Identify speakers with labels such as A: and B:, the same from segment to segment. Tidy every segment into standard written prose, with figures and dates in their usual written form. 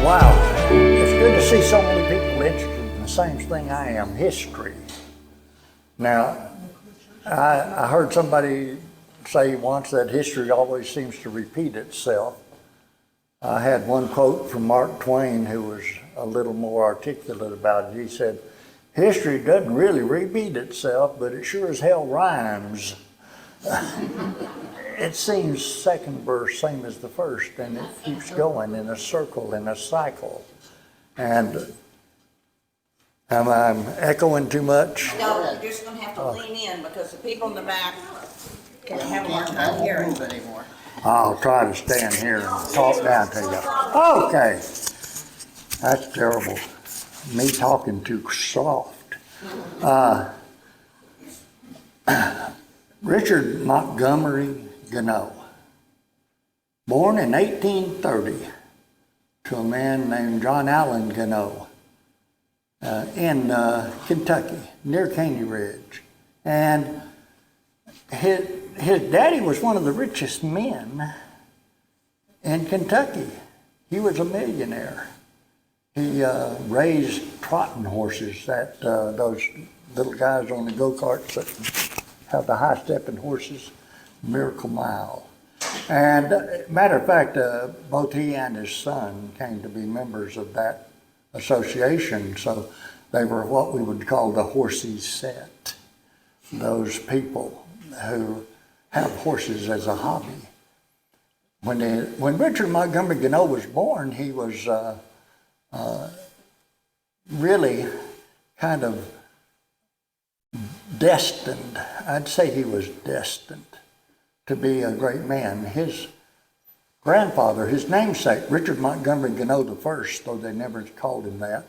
A: Wow, it's good to see so many people interested in the same thing I am, history. Now, I heard somebody say once that history always seems to repeat itself. I had one quote from Mark Twain who was a little more articulate about it. He said, "History doesn't really repeat itself, but it sure as hell rhymes." It seems second verse same as the first, and it keeps going in a circle, in a cycle. And am I echoing too much?
B: No, you're just gonna have to lean in because the people in the back can have a hard time hearing anymore.
A: I'll try to stand here and talk down to you. Okay. That's terrible. Me talking too soft. Richard Montgomery Gano, born in 1830 to a man named John Allen Gano in Kentucky, near Caney Ridge. And his daddy was one of the richest men in Kentucky. He was a millionaire. He raised trotting horses, that those little guys on the go-karts that have the high-stepping horses, Miracle Mile. And matter of fact, both he and his son came to be members of that association, so they were what we would call the horsey set, those people who have horses as a hobby. When Richard Montgomery Gano was born, he was really kind of destined. I'd say he was destined to be a great man. His grandfather, his namesake, Richard Montgomery Gano I, though they never called him that,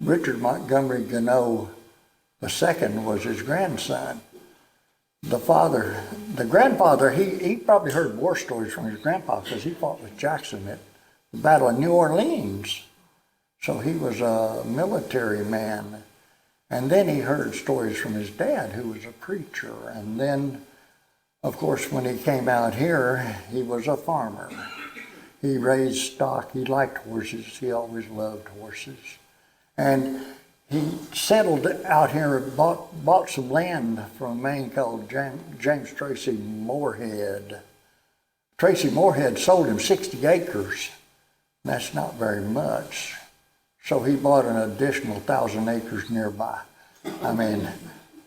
A: Richard Montgomery Gano II was his grandson. The grandfather, he probably heard war stories from his grandpa because he fought with Jackson at the Battle of New Orleans. So he was a military man. And then he heard stories from his dad, who was a preacher. And then, of course, when he came out here, he was a farmer. He raised stock. He liked horses. He always loved horses. And he settled out here, bought some land from a man called James Tracy Moorhead. Tracy Moorhead sold him 60 acres. That's not very much. So he bought an additional 1,000 acres nearby. I mean,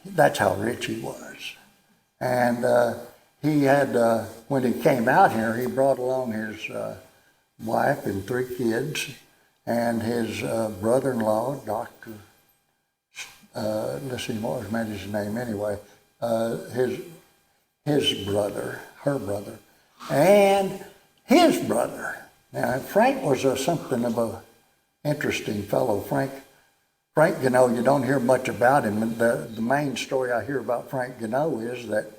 A: that's how rich he was. And he had, when he came out here, he brought along his wife and 3 kids, and his brother-in-law, Dr. Let's see, what was his name anyway? His brother, her brother, and his brother. Now, Frank was something of a interesting fellow. Frank Gano, you don't hear much about him. The main story I hear about Frank Gano is that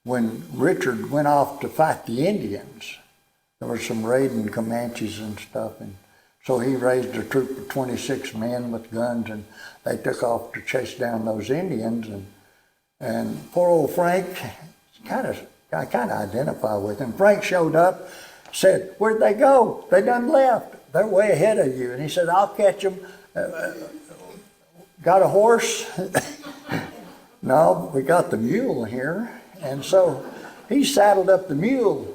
A: when Richard went off to fight the Indians, there was some raiding Comanches and stuff, and so he raised a troop of 26 men with guns, and they took off to chase down those Indians. And poor old Frank, I kind of identify with him. Frank showed up, said, "Where'd they go? They done left. They're way ahead of you." And he said, "I'll catch them. Got a horse?" "No, we got the mule here." And so he saddled up the mule.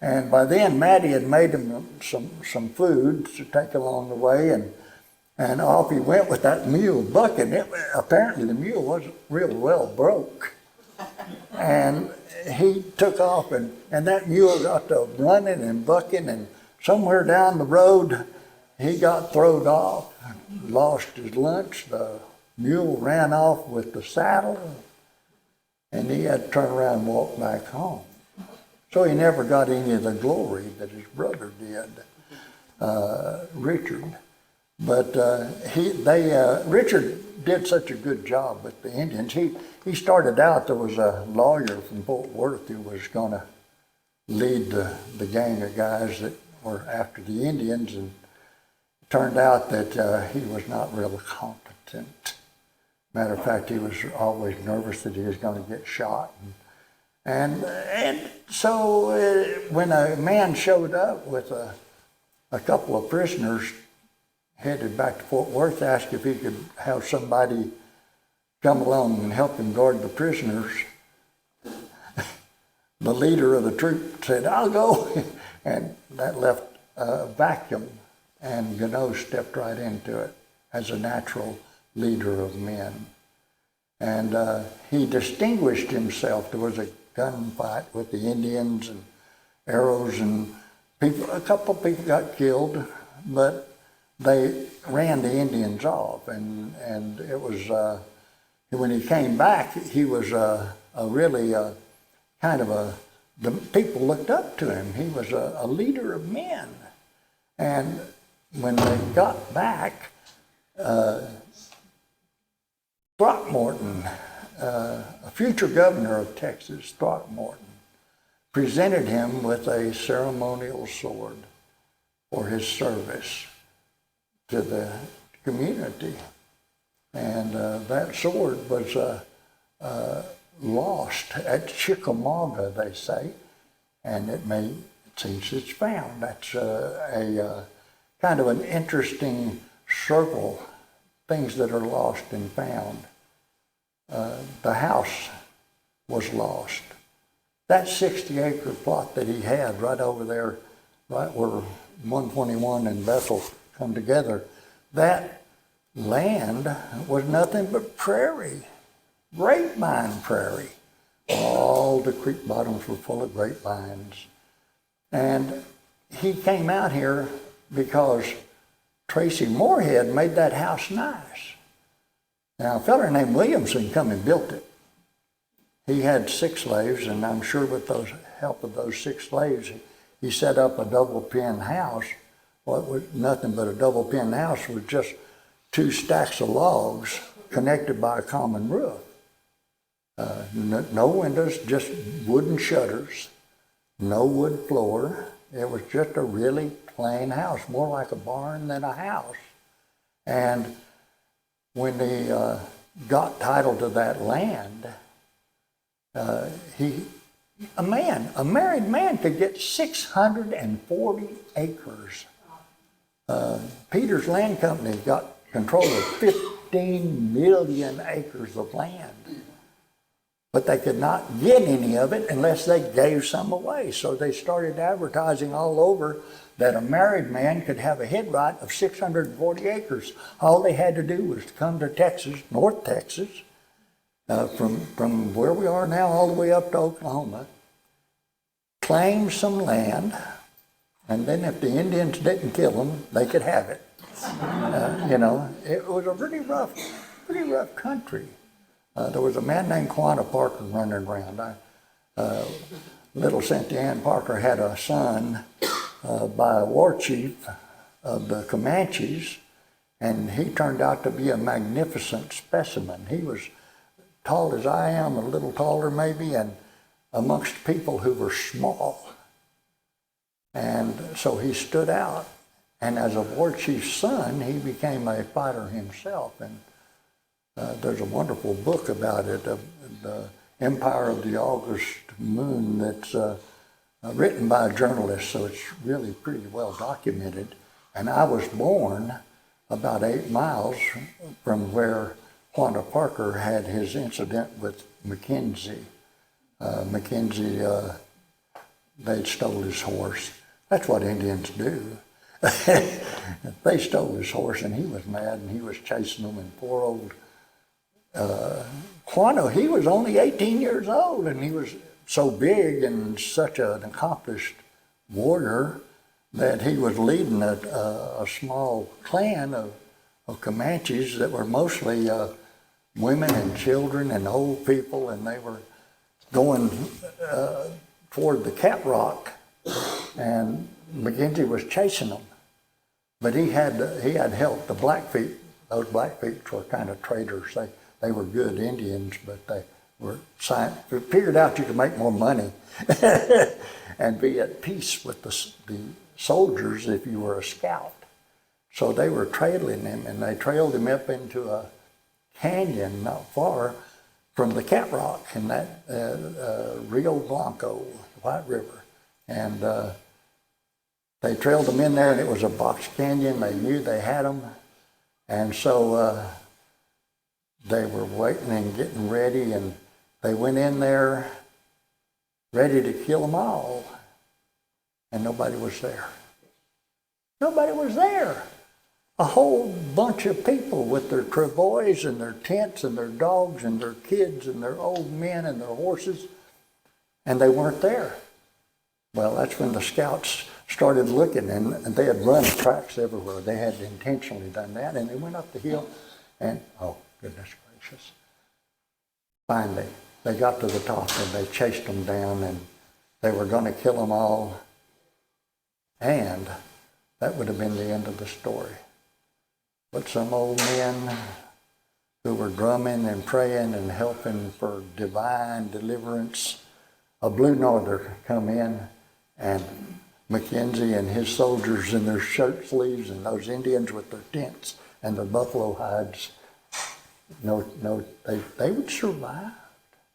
A: And by then, Maddie had made him some food to take along the way, and off he went with that mule bucking. Apparently, the mule wasn't real well broke. And he took off, and that mule got to running and bucking, and somewhere down the road, he got thrown off, lost his lunch. The mule ran off with the saddle, and he had to turn around and walk back home. So he never got any of the glory that his brother did, Richard. But Richard did such a good job with the Indians. He started out, there was a lawyer from Fort Worth who was going to lead the gang of guys that were after the Indians, and it turned out that he was not real competent. Matter of fact, he was always nervous that he was going to get shot. And so when a man showed up with a couple of prisoners headed back to Fort Worth, asked if he could have somebody come along and help him guard the prisoners. The leader of the troop said, "I'll go," and that left a vacuum, and Gano stepped right into it as a natural leader of men. And he distinguished himself. There was a gunfight with the Indians and arrows, and a couple of people got killed, but they ran the Indians off, and it was, when he came back, he was a really the people looked up to him. He was a leader of men. And when they got back, Throckmorton, a future governor of Texas, Throckmorton, presented him with a ceremonial sword for his service to the community. And that sword was lost at Chickamauga, they say, and since it's found. That's a kind of an interesting circle, things that are lost and found. The house was lost. That 60-acre plot that he had right over there, right where 121 and Bethel come together, that land was nothing but prairie, grapevine prairie. All the creek bottoms were full of grapevines. And he came out here because Tracy Moorhead made that house nice. Now, a feller named Williamson come and built it. He had 6 slaves, and I'm sure with the help of those 6 slaves, he set up a double-pen house. Well, it was nothing but a double-pen house with just 2 stacks of logs connected by a common roof. No windows, just wooden shutters, no wood floor. It was just a really plain house, more like a barn than a house. And when they got title to that land, a married man could get 640 acres. Peter's Land Company got control of 15 million acres of land. But they could not get any of it unless they gave some away. So they started advertising all over that a married man could have a head right of 640 acres. All they had to do was to come to Texas, North Texas, from where we are now all the way up to Oklahoma, claim some land, and then if the Indians didn't kill them, they could have it. It was a pretty rough country. There was a man named Quanah Parker running around. Little Cynthia Ann Parker had a son by a war chief of the Comanches, and he turned out to be a magnificent specimen. He was tall as I am, a little taller maybe, and amongst people who were small. And so he stood out. And as a war chief's son, he became a fighter himself. And there's a wonderful book about it, The Empire of the August Moon, that's written by a journalist, so it's really pretty well documented. And I was born about 8 miles from where Quanah Parker had his incident with Mackenzie. They stole his horse. That's what Indians do. They stole his horse, and he was mad, and he was chasing them, and poor old Quanah, he was only 18 years old, and he was so big and such an accomplished warrior that he was leading a small clan of Comanches that were mostly women and children and old people, and they were going toward the Cat Rock, and Mackenzie was chasing them. But he had help. The Blackfeet, those Blackfeet were kind of traitors. They were good Indians, but they figured out you could make more money and be at peace with the soldiers if you were a scout. So they were trailing him, and they trailed him up into a canyon not far from the Cat Rock in that Rio Blanco, White River. And They trailed them in there, and it was a box canyon. They knew they had them. And so they were waiting and getting ready, and they went in there ready to kill them all. And nobody was there. Nobody was there. A whole bunch of people with their travois and their tents and their dogs and their kids and their old men and their horses, and they weren't there. Well, that's when the scouts started looking, and they had run tracks everywhere. They had intentionally done that, and they went up the hill, and oh, goodness gracious. Finally, they got to the top, and they chased them down, and they were going to kill them all, and that would have been the end of the story. But some old men who were drumming and praying and helping for divine deliverance, a blue norther come in, and Mackenzie and his soldiers in their shirt sleeves, and those Indians with their tents and their buffalo hides, they would survive.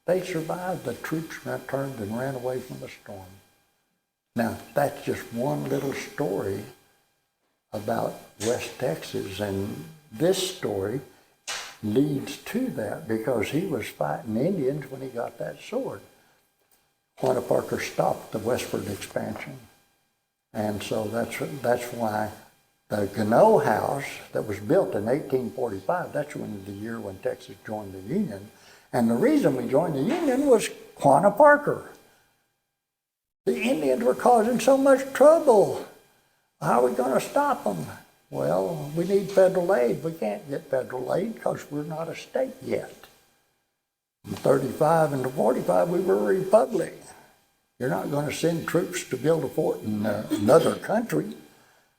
A: They survived. The troops turned and ran away from the storm. Now, that's just one little story about West Texas, and this story leads to that because he was fighting Indians when he got that sword. Quanah Parker stopped the westward expansion, and so that's why the Gano house that was built in 1845, that's the year when Texas joined the Union, and the reason we joined the Union was Quanah Parker. The Indians were causing so much trouble. How are we going to stop them? Well, we need federal aid. We can't get federal aid because we're not a state yet. From 35 and to 45, we were a republic. You're not going to send troops to build a fort in another country.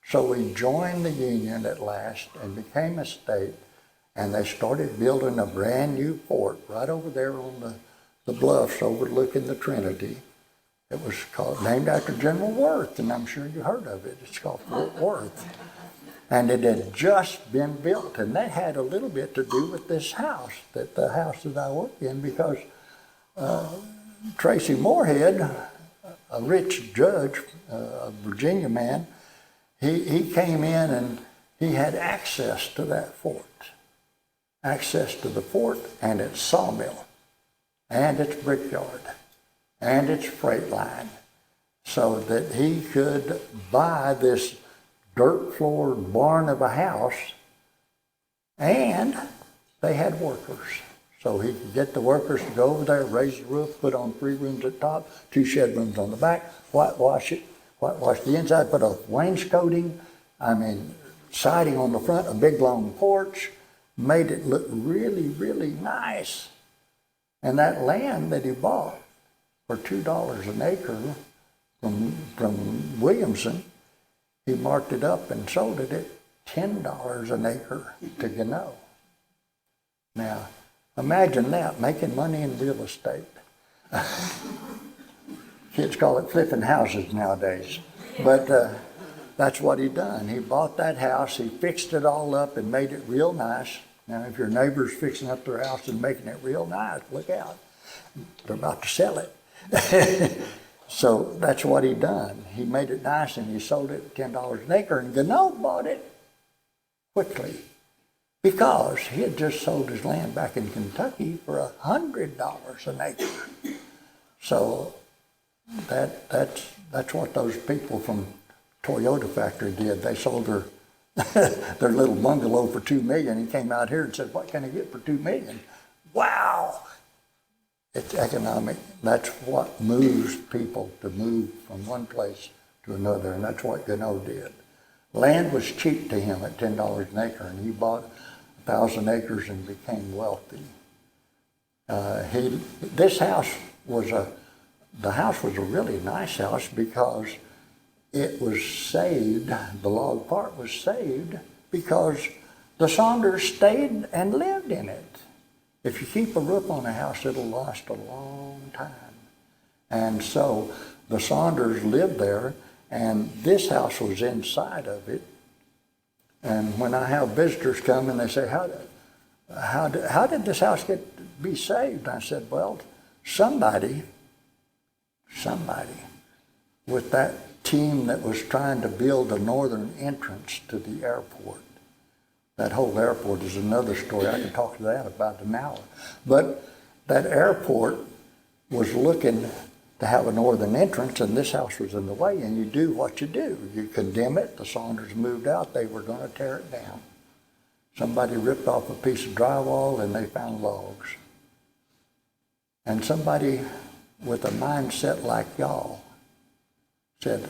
A: So we joined the Union at last and became a state, and they started building a brand new fort right over there on the bluffs overlooking the Trinity. It was named after General Worth, and I'm sure you heard of it. It's called Fort Worth. And it had just been built, and that had a little bit to do with this house, the house that I work in, because Tracy Moorhead, a rich judge, a Virginia man, he came in and he had access to that fort, access to the fort and its sawmill, and its brickyard, and its freight line, so that he could buy this dirt-floored barn of a house, and they had workers. So he could get the workers to go over there, raise the roof, put on 3 rooms at the top, 2 shed rooms on the back, whitewash the inside, put a wainscoting, siding on the front, a big long porch, made it look really, really nice. And that land that he bought for $2 an acre from Williamson, he marked it up and sold it at $10 an acre to Gano. Now, imagine that, making money in real estate. Kids call it flipping houses nowadays. But that's what he done. He bought that house, he fixed it all up and made it real nice. Now, if your neighbor's fixing up their house and making it real nice, look out. They're about to sell it. So that's what he done. He made it nice and he sold it at $10 an acre, and Gano bought it quickly because he had just sold his land back in Kentucky for $100 an acre. So that's what those people from Toyota factory did. They sold their little bungalow for $2 million. He came out here and said, "What can I get for $2 million?" Wow! It's economic. That's what moves people to move from one place to another, and that's what Gano did. Land was cheap to him at $10 an acre, and he bought 1,000 acres and became wealthy. The house was a really nice house because it was saved, the log part was saved because the Saunders stayed and lived in it. If you keep a roof on a house, it'll last a long time. And so the Saunders lived there, and this house was inside of it. And when I have visitors come and they say, how did this house be saved? I said, well, somebody with that team that was trying to build a northern entrance to the airport. That whole airport is another story. I can talk to that about an hour. But that airport was looking to have a northern entrance, and this house was in the way, and you do what you do. You condemn it. The Saunders moved out. They were going to tear it down. Somebody ripped off a piece of drywall, and they found logs. And somebody with a mindset like y'all said,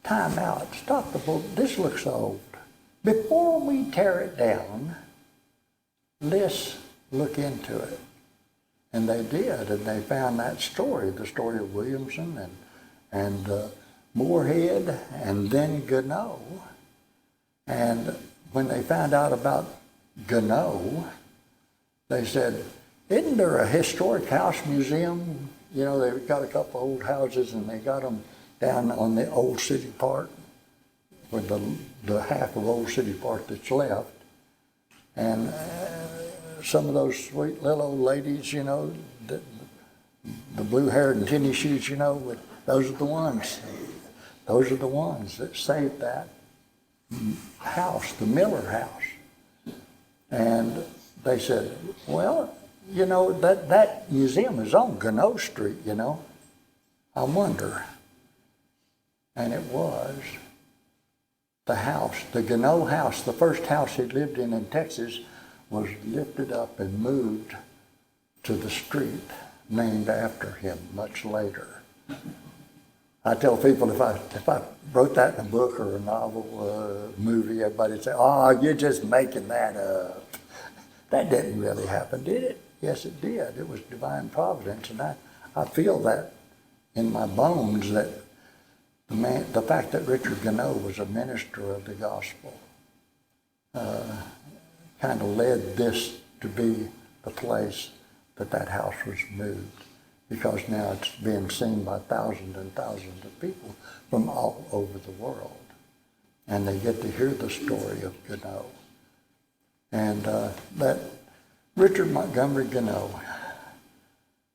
A: time out, stop the boat, this looks old. Before we tear it down, let's look into it. And they did, and they found that story, the story of Williamson and Moorhead, and then Gano. And when they found out about Gano, they said, isn't there a historic house museum? You know, they've got a couple old houses, and they got them down on the old city part, with the half of old city part that's left. And some of those sweet little old ladies, you know, the blue-haired and tennis shoes, you know, those are the ones. Those are the ones that saved that house, the Miller house. And they said, well, you know, that museum is on Gano Street, you know. I wonder. And it was the house, the Gano house, the first house he lived in Texas, was lifted up and moved to the street named after him much later. I tell people if I wrote that in a book or a novel, movie, everybody'd say, oh, you're just making that up. That didn't really happen, did it? Yes, it did. It was divine providence, and I feel that in my bones, that the fact that Richard Gano was a minister of the gospel kind of led this to be the place that house was moved, because now it's being seen by thousands and thousands of people from all over the world, and they get to hear the story of Gano. And that Richard Montgomery Gano,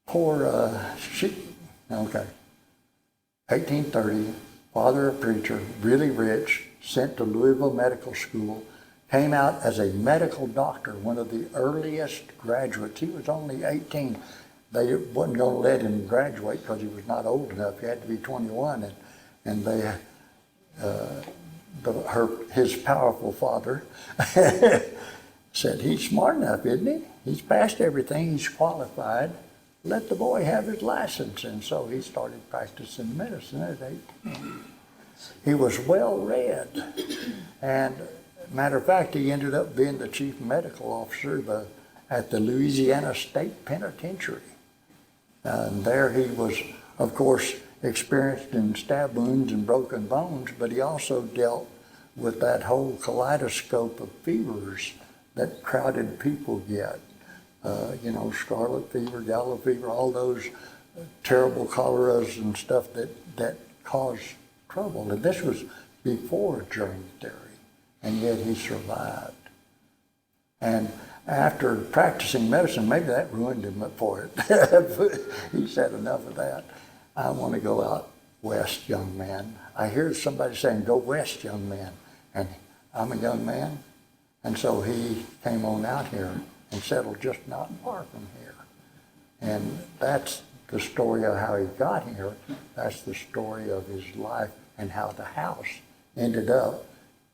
A: poor, 1830, father of a preacher, really rich, sent to Louisville Medical School, came out as a medical doctor, one of the earliest graduates. He was only 18. They wasn't going to let him graduate because he was not old enough. He had to be 21, and they, his powerful father said, he's smart enough, isn't he? He's passed everything, he's qualified. Let the boy have his license. And so he started practicing medicine at 18. He was well read. And matter of fact, he ended up being the chief medical officer at the Louisiana State Penitentiary. And there he was, of course, experienced in stab wounds and broken bones, but he also dealt with that whole kaleidoscope of fevers that crowded people get. You know, scarlet fever, yellow fever, all those terrible choleras and stuff that caused trouble. And this was before germ theory, and yet he survived. And after practicing medicine, maybe that ruined him for it. He said, enough of that. I want to go out west, young man. I hear somebody saying, go west, young man. And I'm a young man. And so he came on out here and settled just not far from here. And that's the story of how he got here. That's the story of his life and how the house ended up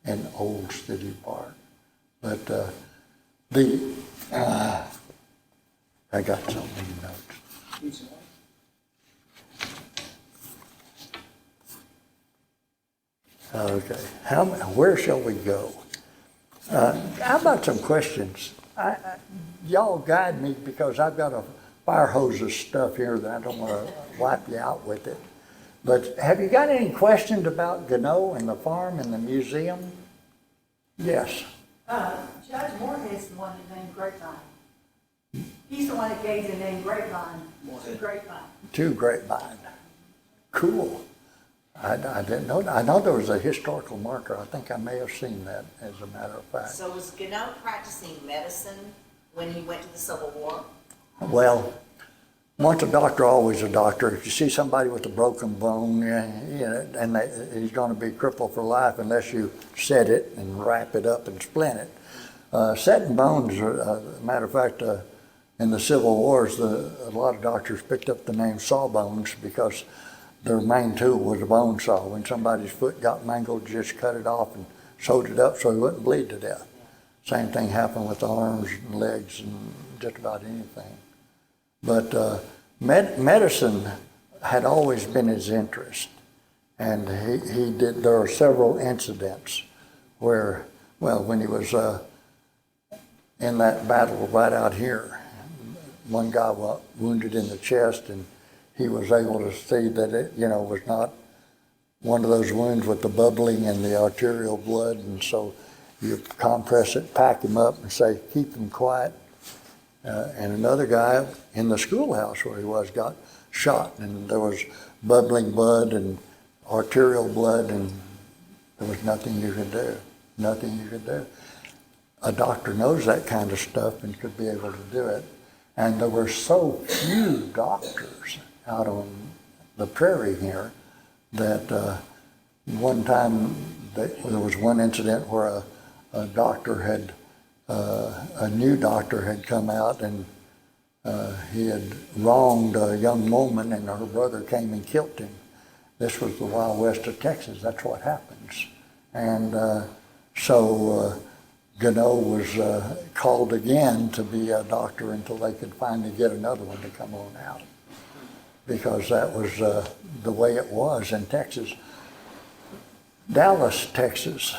A: in Old City Park. But I got something in notes. Okay, where shall we go? How about some questions? Y'all guide me, because I've got a fire hose of stuff here that I don't want to wipe you out with it. But have you got any questions about Gano and the farm and the museum? Yes.
C: Judge Moorhead's the one that named Grapevine. He's the one that gave the name Grapevine to Grapevine.
A: To Grapevine. Cool. I didn't know. I know there was a historical marker. I think I may have seen that, as a matter of fact.
B: So was Gano practicing medicine when he went to the Civil War?
A: Well, Once a doctor, always a doctor. If you see somebody with a broken bone, and he's going to be crippled for life unless you set it and wrap it up and splint it. Setting bones, matter of fact, in the Civil Wars, a lot of doctors picked up the name sawbones because their main tool was a bone saw. When somebody's foot got mangled, just cut it off and sewed it up so he wouldn't bleed to death. Same thing happened with the arms and legs and just about anything. But medicine had always been his interest, and he did. There are several incidents where, well, when he was in that battle right out here, one guy was wounded in the chest, and he was able to see that it, was not one of those wounds with the bubbling and the arterial blood, and so you compress it, pack him up, and say, keep him quiet. And another guy in the schoolhouse where he was got shot, and there was bubbling blood and arterial blood, and there was nothing you could do. Nothing you could do. A doctor knows that kind of stuff and could be able to do it. And there were so few doctors out on the prairie here that one time there was one incident where a doctor had a new doctor had come out, and he had wronged a young woman, and her brother came and killed him. This was the Wild West of Texas. That's what happens. And so Gano was called again to be a doctor until they could finally get another one to come on out, because that was the way it was in Texas. Dallas, Texas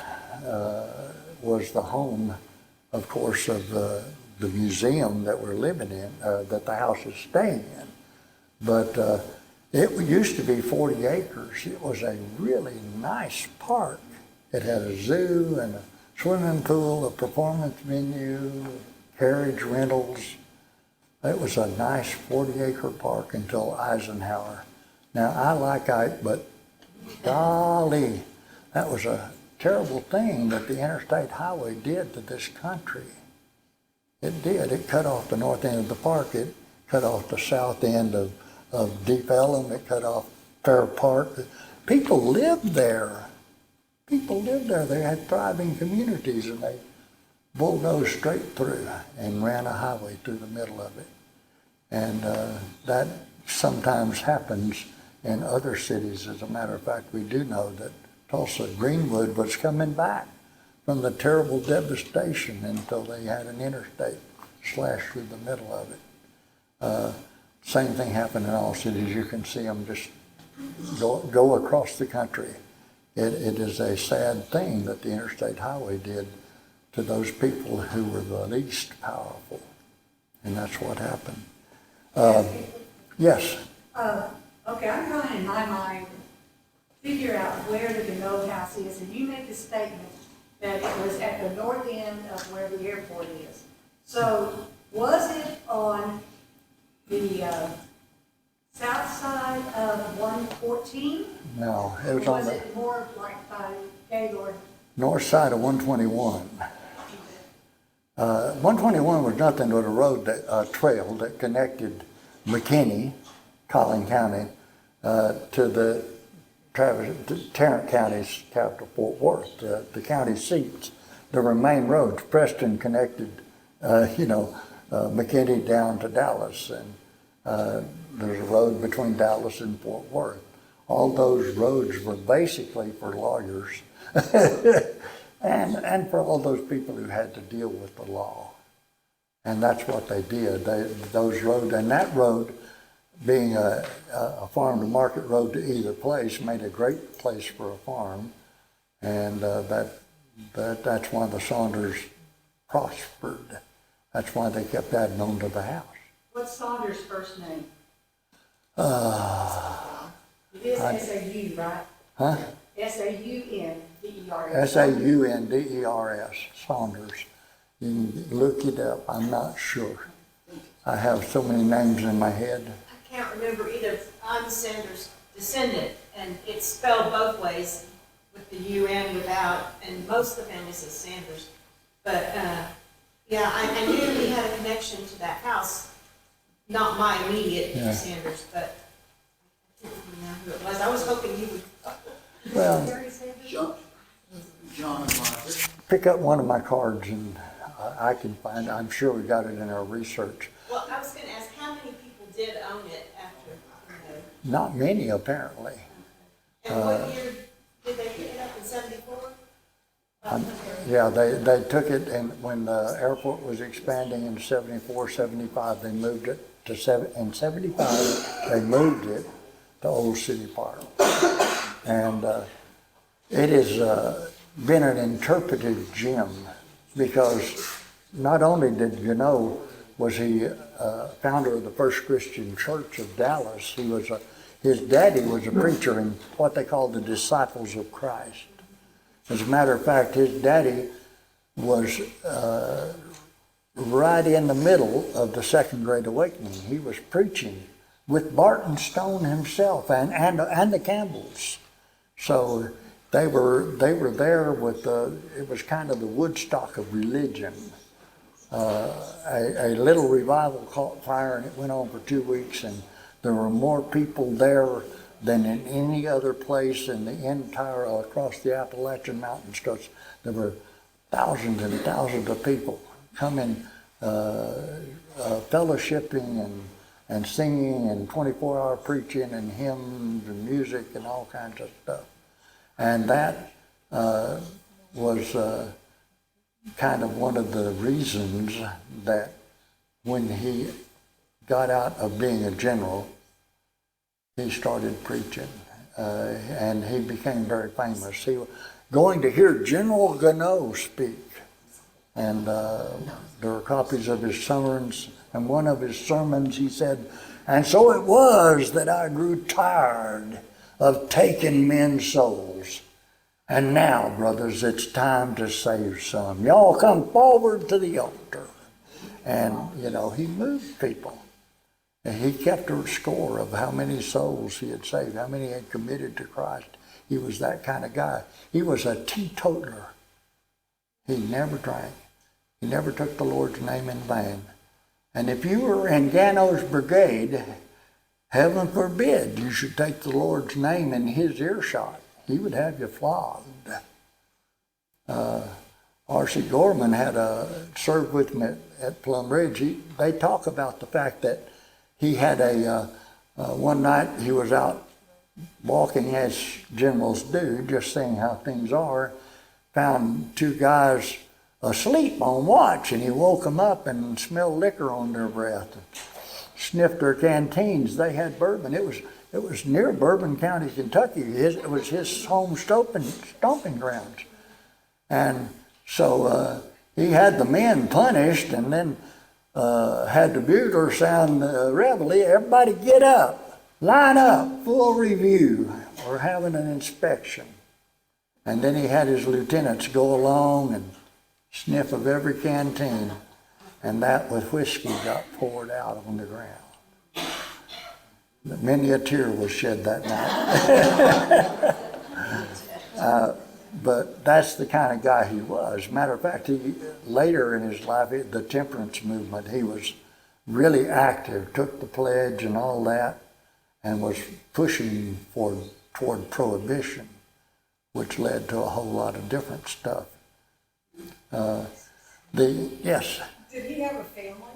A: was the home, of course, of the museum that we're living in, that the house is staying in. But it used to be 40 acres. It was a really nice park. It had a zoo and a swimming pool, a performance venue, carriage rentals. It was a nice 40-acre park until Eisenhower. Now, I like Ike, but golly, that was a terrible thing that the interstate highway did to this country. It did. It cut off the north end of the park. It cut off the south end of Deep Ellum. It cut off Fair Park. People lived there. People lived there. They had thriving communities, and they bulldozed straight through and ran a highway through the middle of it. And that sometimes happens in other cities. As a matter of fact, we do know that Tulsa Greenwood was coming back from the terrible devastation until they had an interstate slashed through the middle of it. Same thing happened in all cities. You can see them just go across the country. It is a sad thing that the interstate highway did to those people who were the least powerful. And that's what happened. Yes?
C: Okay, I'm trying in my mind figure out where the Gano house is, and you make the statement that it was at the north end of where the airport is. So was it on the south side of 114?
A: No, it was
C: Or
A: on
C: was
A: the
C: it more like by Gaylord?
A: north side of 121. 121 was nothing but a road, a trail that connected McKinney, Collin County, to the Tarrant County's capital, Fort Worth, the county seats. There were main roads. Preston connected, McKinney down to Dallas, and there's a road between Dallas and Fort Worth. All those roads were basically for lawyers and for all those people who had to deal with the law. And that's what they did. Those roads, and that road, being a farm to market road to either place, made a great place for a farm, and that's why the Saunders prospered. That's why they kept adding on to the house.
C: What's Saunders' first name? It is S-A-U, right?
A: Huh?
C: S-A-U-N-D-E-R-S.
A: Saunders, Saunders. You can look it up. I'm not sure. I have so many names in my head.
D: I can't remember either. I'm Sanders' descendant, and it's spelled both ways, with the U-N without, and most of the family says Sanders. But yeah, I knew he had a connection to that house, not my immediate
A: Yeah.
D: Sanders, but I didn't know who it was. I was hoping you would.
A: Well,
C: Terry Sanders?
E: John and Margaret.
A: pick up one of my cards and I can find, I'm sure we got it in our research.
D: Well, I was gonna ask, how many people did own it after, you know?
A: Not many, apparently.
D: And what year did they pick it up, in 74?
A: Yeah, they took it, and when the airport was expanding in 74, 75, they moved it to in 75, they moved it to Old City Park. And it has been an interpretive gem, because not only did Gano, was he founder of the First Christian Church of Dallas, his daddy was a preacher in what they called the Disciples of Christ. As a matter of fact, his daddy was right in the middle of the Second Great Awakening. He was preaching with Barton Stone himself and the Campbells. So they were there with it was kind of the Woodstock of religion. A little revival caught fire, and it went on for 2 weeks, and there were more people there than in any other place in the entire, across the Appalachian Mountains, because there were thousands and thousands of people coming, fellowshipping and singing and 24-hour preaching and hymns and music and all kinds of stuff. And that was kind of one of the reasons that when he got out of being a general, he started preaching, and he became very famous. He was going to hear General Gano speak, and there are copies of his sermons, and one of his sermons he said, "And so it was that I grew tired of taking men's souls. And now, brothers, it's time to save some. Y'all come forward to the altar." And, you know, he moved people. And he kept a score of how many souls he had saved, how many had committed to Christ. He was that kind of guy. He was a teetotaler. He never drank. He never took the Lord's name in vain. And if you were in Gano's brigade, heaven forbid you should take the Lord's name in his earshot. He would have you flogged. R.C. Gorman had served with me at Plum Ridge. They talk about the fact that he had one night he was out walking, as generals do, just seeing how things are, found two guys asleep on watch, and he woke them up and smelled liquor on their breath. Sniffed their canteens. They had bourbon. It was near Bourbon County, Kentucky. It was his home stomping grounds. And so he had the men punished, and then had the bugler sound reveille. Everybody get up, line up, full review. We're having an inspection. And then he had his lieutenants go along and sniff of every canteen, and that with whiskey got poured out on the ground. Many a tear was shed that night. But that's the kind of guy he was. Matter of fact, later in his life, the temperance movement, he was really active, took the pledge and all that, and was pushing toward prohibition, which led to a whole lot of different stuff. Yes?
C: Did he have a family?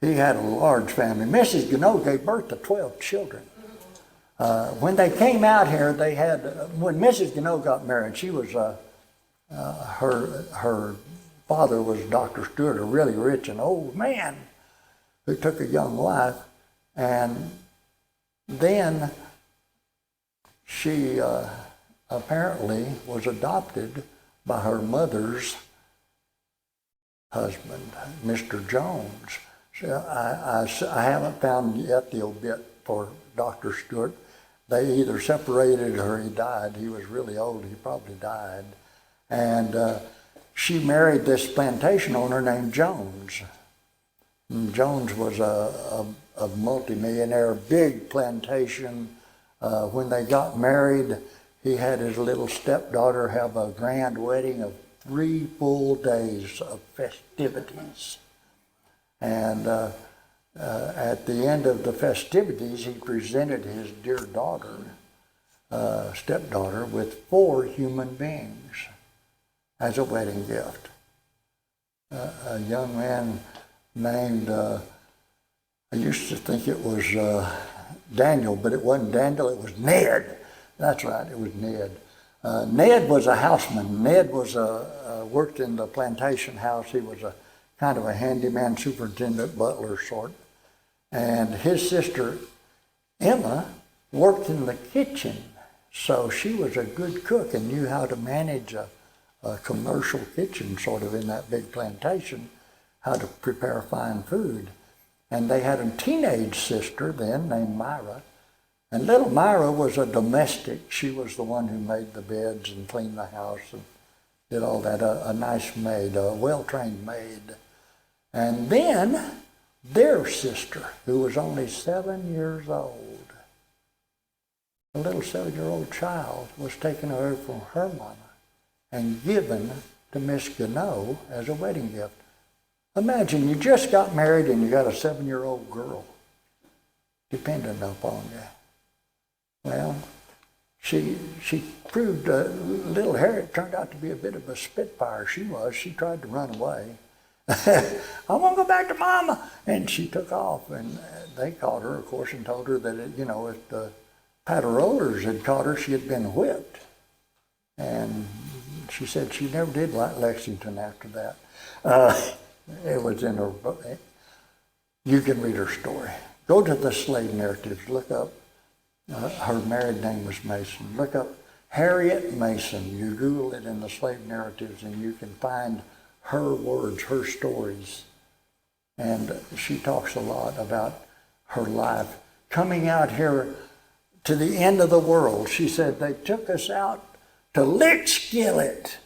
A: He had a large family. Mrs. Gano gave birth to 12 children. When they came out here, when Mrs. Gano got married, she was, her father was Dr. Stewart, a really rich and old man who took a young wife, and then she apparently was adopted by her mother's husband, Mr. Jones. So I haven't found yet the obit for Dr. Stewart. They either separated or he died. He was really old. He probably died. And she married this plantation owner named Jones. And Jones was a multimillionaire, big plantation. When they got married, he had his little stepdaughter have a grand wedding of 3 full days of festivities. And at the end of the festivities, he presented his dear daughter, stepdaughter, with 4 human beings as a wedding gift. A young man named, I used to think it was Daniel, but it wasn't Daniel, it was Ned. That's right, it was Ned. Ned was a houseman. Ned was worked in the plantation house. He was a kind of a handyman, superintendent, butler sort. And his sister, Emma, worked in the kitchen. So she was a good cook and knew how to manage a commercial kitchen sort of in that big plantation, how to prepare fine food. And they had a teenage sister then named Myra. And little Myra was a domestic. She was the one who made the beds and cleaned the house and did all that. A nice maid, a well-trained maid. And then their sister, who was only 7 years old, a little 7-year-old child, was taken away from her mama and given to Miss Gano as a wedding gift. Imagine you just got married and you got a 7-year-old girl dependent upon you. Well, she proved, little Harriet turned out to be a bit of a spitfire. She was. She tried to run away. I want to go back to Mama. And she took off, and they caught her, of course, and told her that, if the paterolers had caught her, she had been whipped. And she said she never did like Lexington after that. It was in her book. You can read her story. Go to the slave narratives. Look up, her married name was Mason. Look up Harriet Mason. You Google it in the slave narratives, and you can find her words, her stories. And she talks a lot about her life. Coming out here to the end of the world, she said, they took us out to Lickskillet.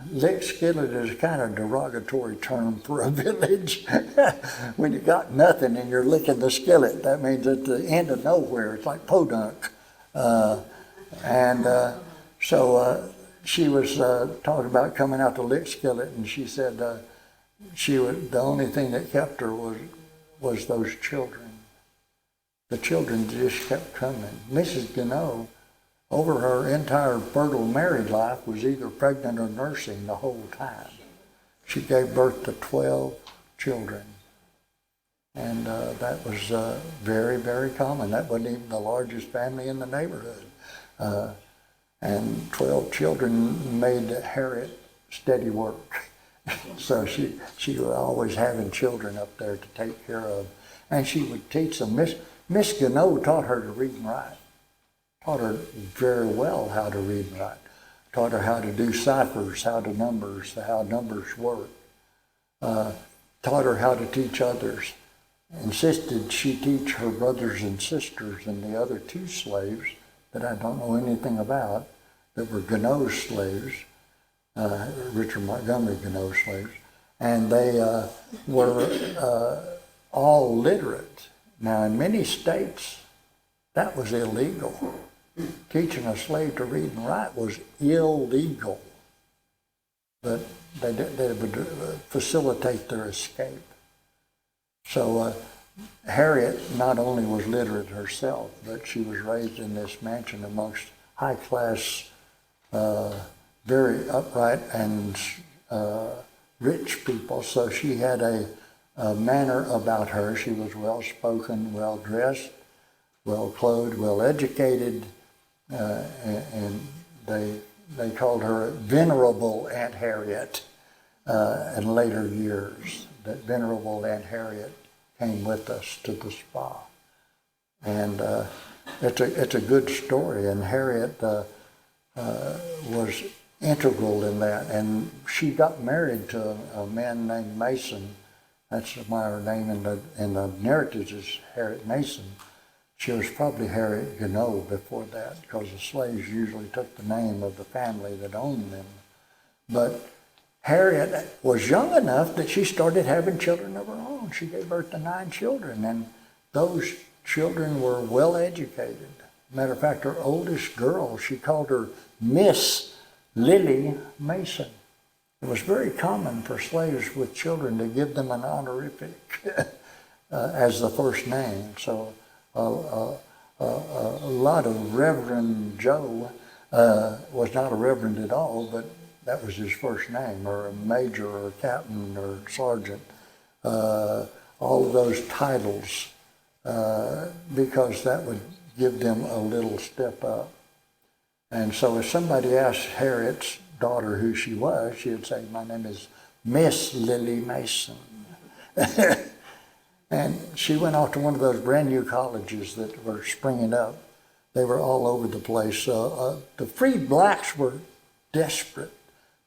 A: Lickskillet is kind of a derogatory term for a village. When you got nothing and you're licking the skillet, that means at the end of nowhere. It's like podunk. So she was talking about coming out to Lickskillet, and she said the only thing that kept her was those children. The children just kept coming. Mrs. Gano, over her entire fertile married life, was either pregnant or nursing the whole time. She gave birth to 12 children. And that was very, very common. That wasn't even the largest family in the neighborhood. And 12 children made Harriet steady work. So she was always having children up there to take care of. And she would teach them. Miss Gano taught her to read and write. Taught her very well how to read and write. Taught her how to do ciphers, how numbers work. Taught her how to teach others. Insisted she teach her brothers and sisters and the other 2 slaves that I don't know anything about, that were Gano's slaves, Richard Montgomery Gano slaves, and they were all literate. Now, in many states, that was illegal. Teaching a slave to read and write was illegal. But they would facilitate their escape. So Harriet not only was literate herself, but she was raised in this mansion amongst high-class, very upright and rich people. So she had a manner about her. She was well-spoken, well-dressed, well-clothed, well-educated, and they called her Venerable Aunt Harriet in later years. That Venerable Aunt Harriet came with us to the spa. And it's a good story, and Harriet was integral in that. And she got married to a man named Mason. That's why her name in the narratives is Harriet Mason. She was probably Harriet Gano before that, because the slaves usually took the name of the family that owned them. But Harriet was young enough that she started having children of her own. She gave birth to 9 children, and those children were well educated. Matter of fact, her oldest girl, she called her Miss Lily Mason. It was very common for slaves with children to give them an honorific. as the first name. So a lot of Reverend Joe was not a reverend at all, but that was his first name, or a major or captain or sergeant. All of those titles, because that would give them a little step up. And so if somebody asked Harriet's daughter who she was, she'd say, "My name is Miss Lily Mason." And she went off to one of those brand new colleges that were springing up. They were all over the place. The freed blacks were desperate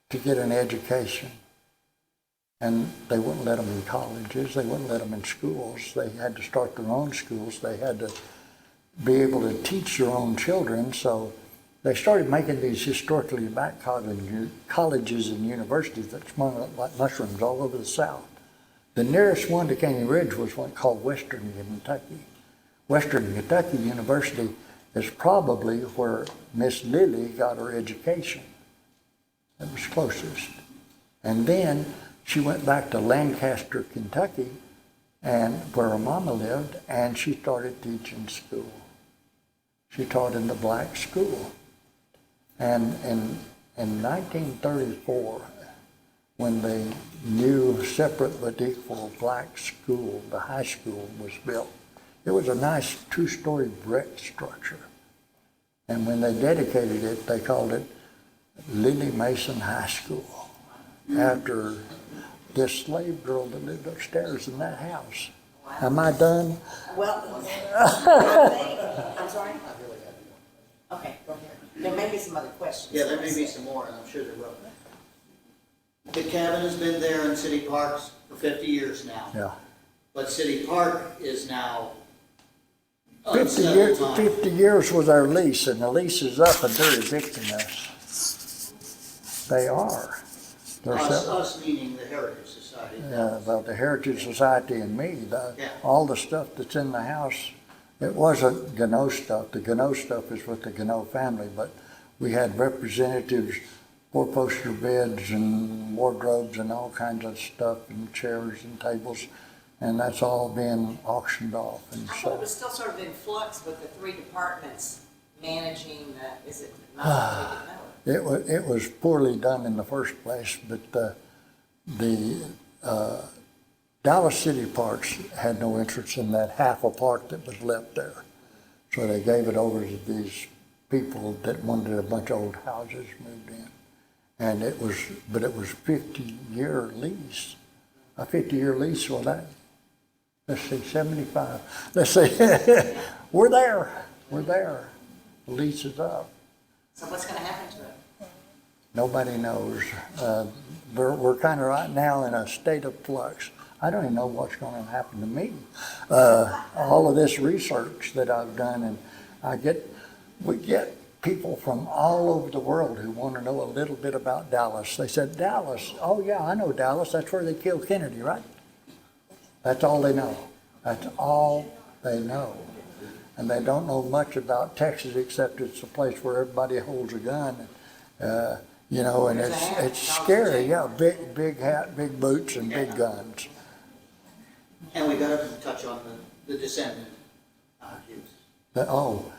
A: to get an education. And they wouldn't let them in colleges. They wouldn't let them in schools. They had to start their own schools. They had to be able to teach their own children. So they started making these historically black colleges and universities that sprung up like mushrooms all over the South. The nearest one to Canyon Ridge was one called Western Kentucky. Western Kentucky University is probably where Miss Lily got her education. It was closest. And then she went back to Lancaster, Kentucky, and where her mama lived, and she started teaching school. She taught in the black school. And in 1934, when the new separate but equal black school, the high school, was built, it was a nice two-story brick structure. And when they dedicated it, they called it Lily Mason High School, after this slave girl that lived upstairs in that house. Am I done?
B: Well, I'm sorry? Okay, go ahead. There may be some other questions.
E: Yeah, there may be some more, and I'm sure there will. The cabin has been there in City Parks for 50 years now.
A: Yeah.
E: But City Park is now
A: 50 years was our lease, and the lease is up, and they're evicting us. They are.
E: Us meaning the Heritage Society.
A: About the Heritage Society and me,
E: Yeah.
A: all the stuff that's in the house, it wasn't Gano stuff. The Gano stuff is with the Gano family, but we had representatives, four-poster beds and wardrobes and all kinds of stuff, and chairs and tables, and that's all being auctioned off. And
B: I thought
A: so
B: it was still sort of in flux with the three departments managing the, is it not?
A: it was poorly done in the first place, but the Dallas City Parks had no interest in that half a park that was left there. So they gave it over to these people that wanted a bunch of old houses moved in. And it was 50-year lease. A 50-year lease, well let's see, 75. Let's see, we're there. The lease is up.
B: So what's gonna happen to it?
A: Nobody knows. We're kind of right now in a state of flux. I don't even know what's going to happen to me. All of this research that I've done, and we get people from all over the world who want to know a little bit about Dallas. They said, Dallas, oh yeah, I know Dallas. That's where they killed Kennedy, right? That's all they know. That's all they know. And they don't know much about Texas except it's a place where everybody holds a gun. And it's scary. Yeah, big hat, big boots, and big guns.
E: And we got to touch on the descendant use.
A: A whole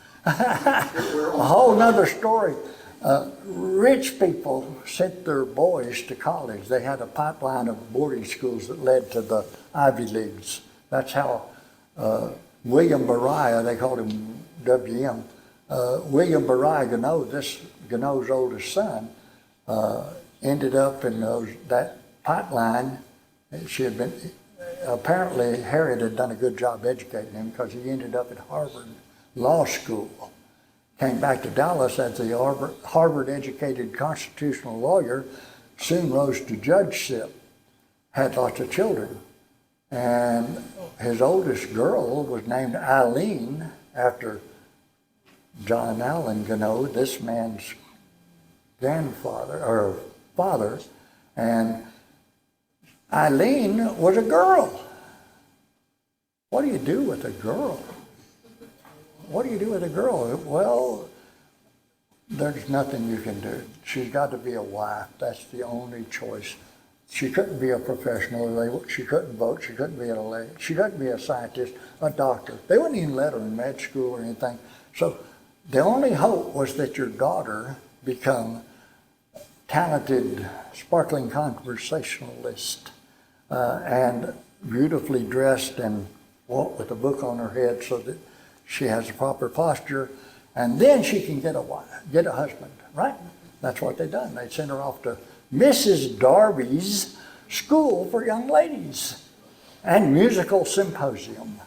A: nother story. Rich people sent their boys to college. They had a pipeline of boarding schools that led to the Ivy Leagues. That's how William Bariah, they called him WM, William Bariah Gano, Gano's oldest son, ended up in that pipeline. Apparently Harriet had done a good job educating him, because he ended up at Harvard Law School. Came back to Dallas as the Harvard-educated constitutional lawyer, soon rose to judgeship, had lots of children. And his oldest girl was named Eileen, after John Allen Gano, this man's grandfather, or father. And Eileen was a girl. What do you do with a girl? What do you do with a girl? Well, there's nothing you can do. She's got to be a wife. That's the only choice. She couldn't be a professional. She couldn't vote. She couldn't be an elect. She couldn't be a scientist, a doctor. They wouldn't even let her in med school or anything. So the only hope was that your daughter become talented, sparkling conversationalist, and beautifully dressed and walk with a book on her head so that she has a proper posture, and then she can get a husband, right? That's what they done. They sent her off to Mrs. Darby's School for Young Ladies and Musical Symposium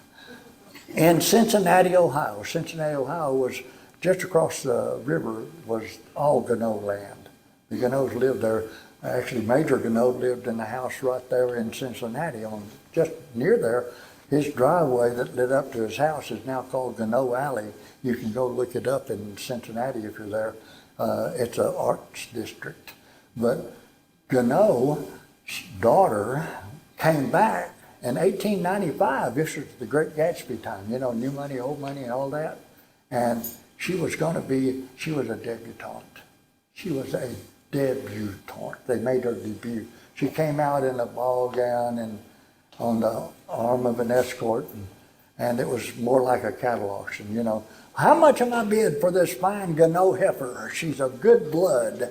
A: in Cincinnati, Ohio. Cincinnati, Ohio was just across the river, was all Gano land. The Ganos lived there. Actually, Major Gano lived in the house right there in Cincinnati, on just near there. His driveway that led up to his house is now called Gano Alley. You can go look it up in Cincinnati if you're there. It's an arts district. But Gano's daughter came back in 1895. This was the Great Gatsby time, you know, new money, old money, and all that. And she was a debutante. She was a debutante. They made her debut. She came out in a ball gown and on the arm of an escort, and it was more like a cattle auction, you know. How much am I bid for this fine Gano heifer? She's of good blood,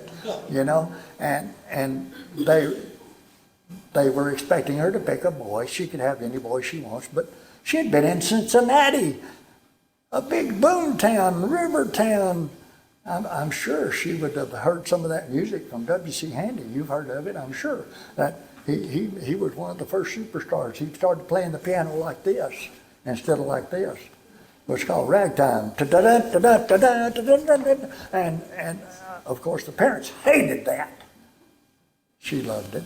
A: you know. And they were expecting her to pick a boy. She could have any boy she wants, but she had been in Cincinnati, a big boom town, river town. I'm sure she would have heard some of that music from W.C. Handy. You've heard of it, I'm sure. That he was one of the first superstars. He started playing the piano like this instead of like this. It was called ragtime. And of course the parents hated that. She loved it.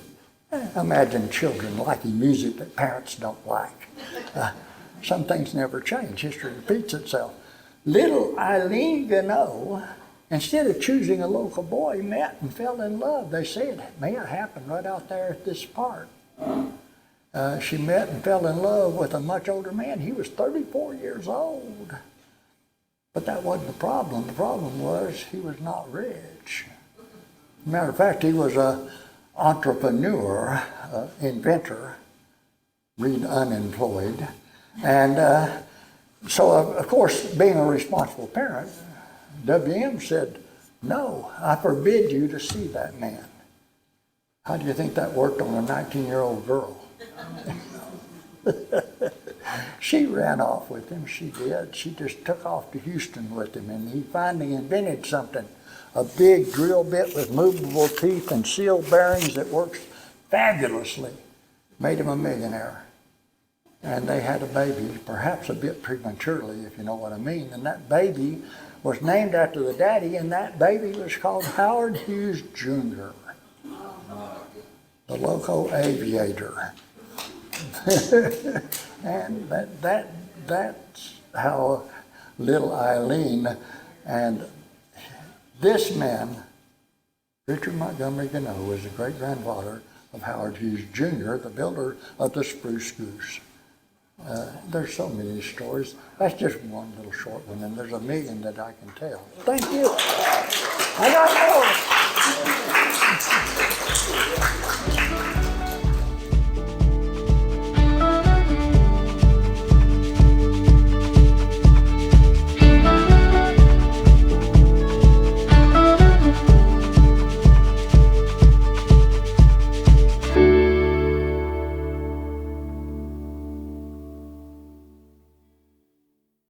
A: Imagine children liking music that parents don't like. Some things never change. History repeats itself. Little Eileen Gano, instead of choosing a local boy, met and fell in love. They say it may have happened right out there at this park. She met and fell in love with a much older man. He was 34 years old. But that wasn't the problem. The problem was he was not rich. Matter of fact, he was an entrepreneur, inventor, read unemployed. And so, of course, being a responsible parent, WM said, no, I forbid you to see that man. How do you think that worked on a 19-year-old girl? She ran off with him, she did. She just took off to Houston with him, and he finally invented something, a big drill bit with movable teeth and seal bearings that works fabulously. Made him a millionaire. And they had a baby, perhaps a bit prematurely, if you know what I mean. And that baby was named after the daddy, and that baby was called Howard Hughes Jr., the loco aviator. And that's how little Eileen, and this man, Richard Montgomery Gano, was the great-grandfather of Howard Hughes Jr., the builder of the Spruce Goose. There's so many stories. That's just one little short one, and there's a million that I can tell. Thank you. I got more.